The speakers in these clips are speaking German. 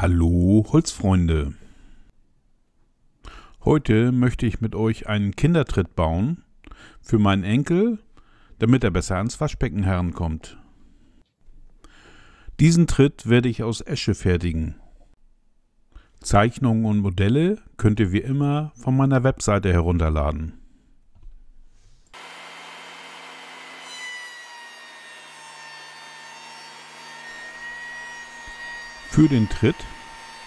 Hallo Holzfreunde! Heute möchte ich mit euch einen Kindertritt bauen für meinen Enkel, damit er besser ans Waschbecken herankommt. Diesen Tritt werde ich aus Esche fertigen. Zeichnungen und Modelle könnt ihr wie immer von meiner Webseite herunterladen. Für den Tritt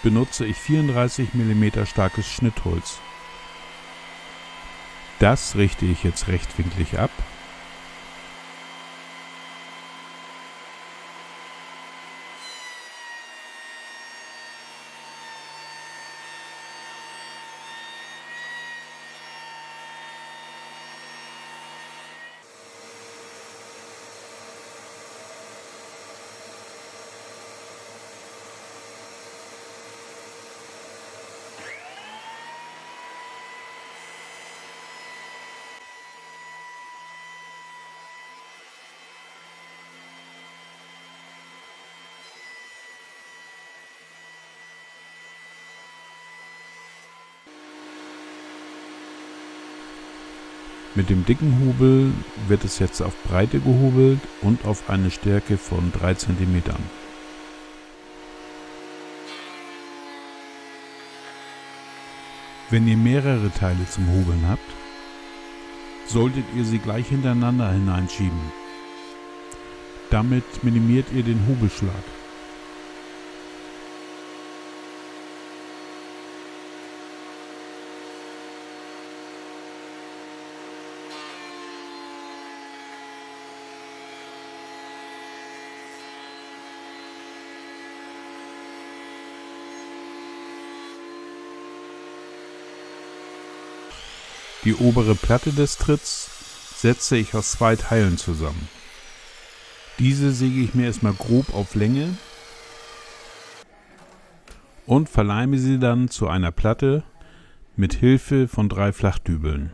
benutze ich 34 mm starkes Schnittholz. Das richte ich jetzt rechtwinklig ab. Mit dem dicken Hobel wird es jetzt auf Breite gehobelt und auf eine Stärke von 3 cm. Wenn ihr mehrere Teile zum Hobeln habt, solltet ihr sie gleich hintereinander hineinschieben. Damit minimiert ihr den Hobelschlag. Die obere Platte des Tritts setze ich aus 2 Teilen zusammen. Diese säge ich mir erstmal grob auf Länge und verleime sie dann zu einer Platte mit Hilfe von 3 Flachdübeln.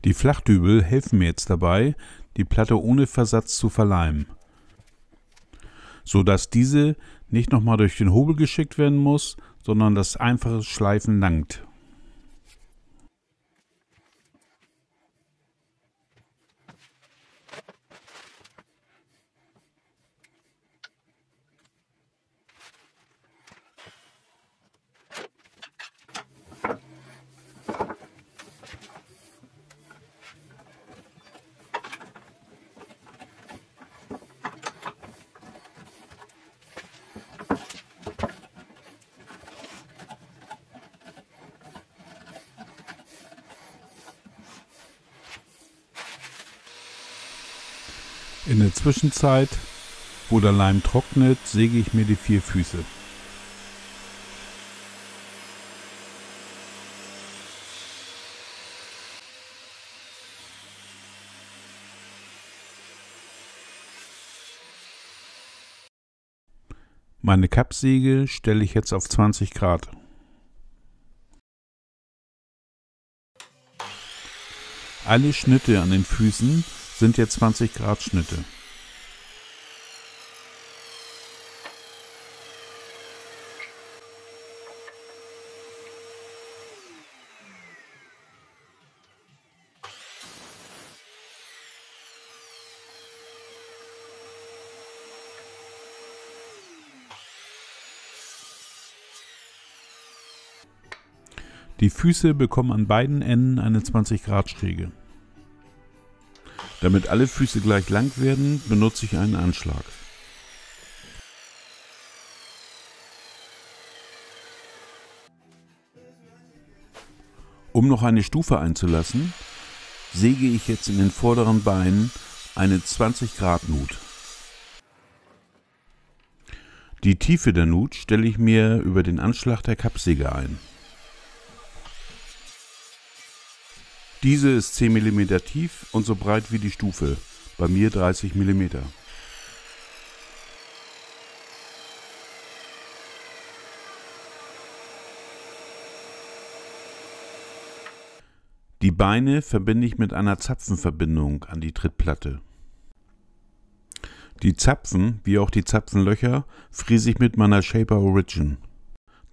Die Flachdübel helfen mir jetzt dabei, die Platte ohne Versatz zu verleimen, so dass diese nicht nochmal durch den Hobel geschickt werden muss, sondern das einfache Schleifen langt. In der Zwischenzeit, wo der Leim trocknet, säge ich mir die 4 Füße. Meine Kappsäge stelle ich jetzt auf 20 Grad. Alle Schnitte an den Füßen sind jetzt 20 Grad Schnitte. Die Füße bekommen an beiden Enden eine 20 Grad Schräge. Damit alle Füße gleich lang werden, benutze ich einen Anschlag. Um noch eine Stufe einzulassen, säge ich jetzt in den vorderen Beinen eine 20 Grad Nut. Die Tiefe der Nut stelle ich mir über den Anschlag der Kappsäge ein. Diese ist 10 mm tief und so breit wie die Stufe, bei mir 30 mm. Die Beine verbinde ich mit einer Zapfenverbindung an die Trittplatte. Die Zapfen, wie auch die Zapfenlöcher, fräse ich mit meiner Shaper Origin.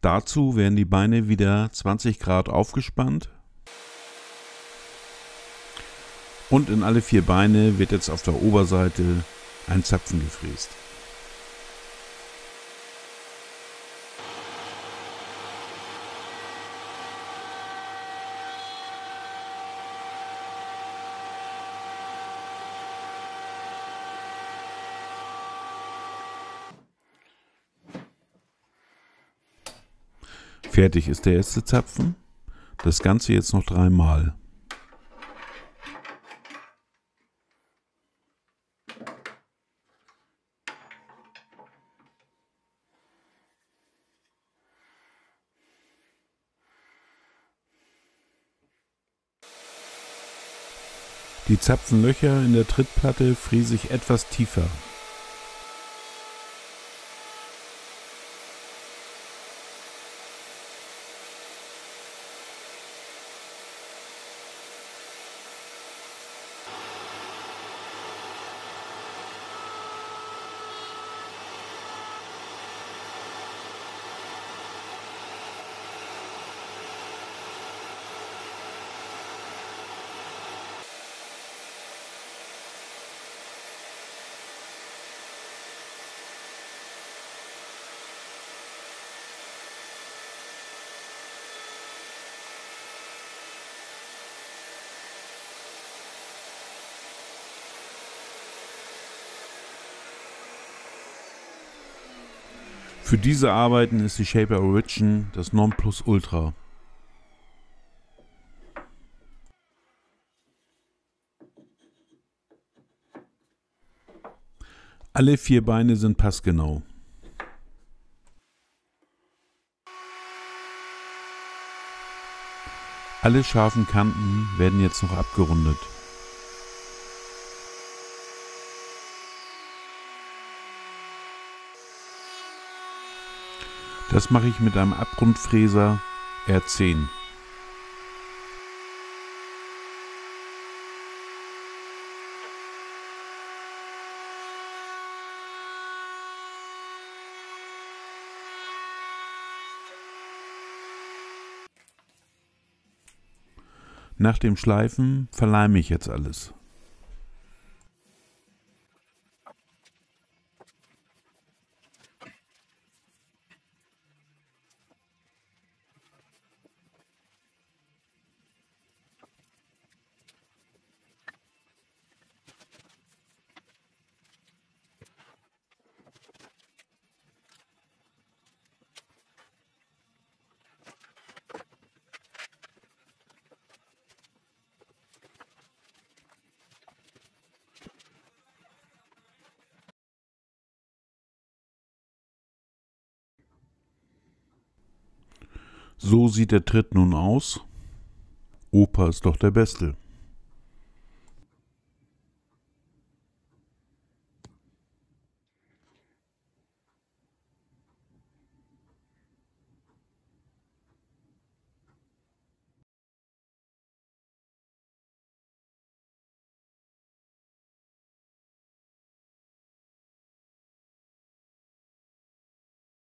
Dazu werden die Beine wieder 20 Grad aufgespannt und in alle 4 Beine wird jetzt auf der Oberseite ein Zapfen gefräst. Fertig ist der erste Zapfen. Das Ganze jetzt noch 3 Mal. Die Zapfenlöcher in der Trittplatte fräse ich etwas tiefer. Für diese Arbeiten ist die Shaper Origin das Nonplusultra. Alle 4 Beine sind passgenau. Alle scharfen Kanten werden jetzt noch abgerundet. Das mache ich mit einem Abrundfräser R10. Nach dem Schleifen verleime ich jetzt alles. So sieht der Tritt nun aus. Opa ist doch der Beste.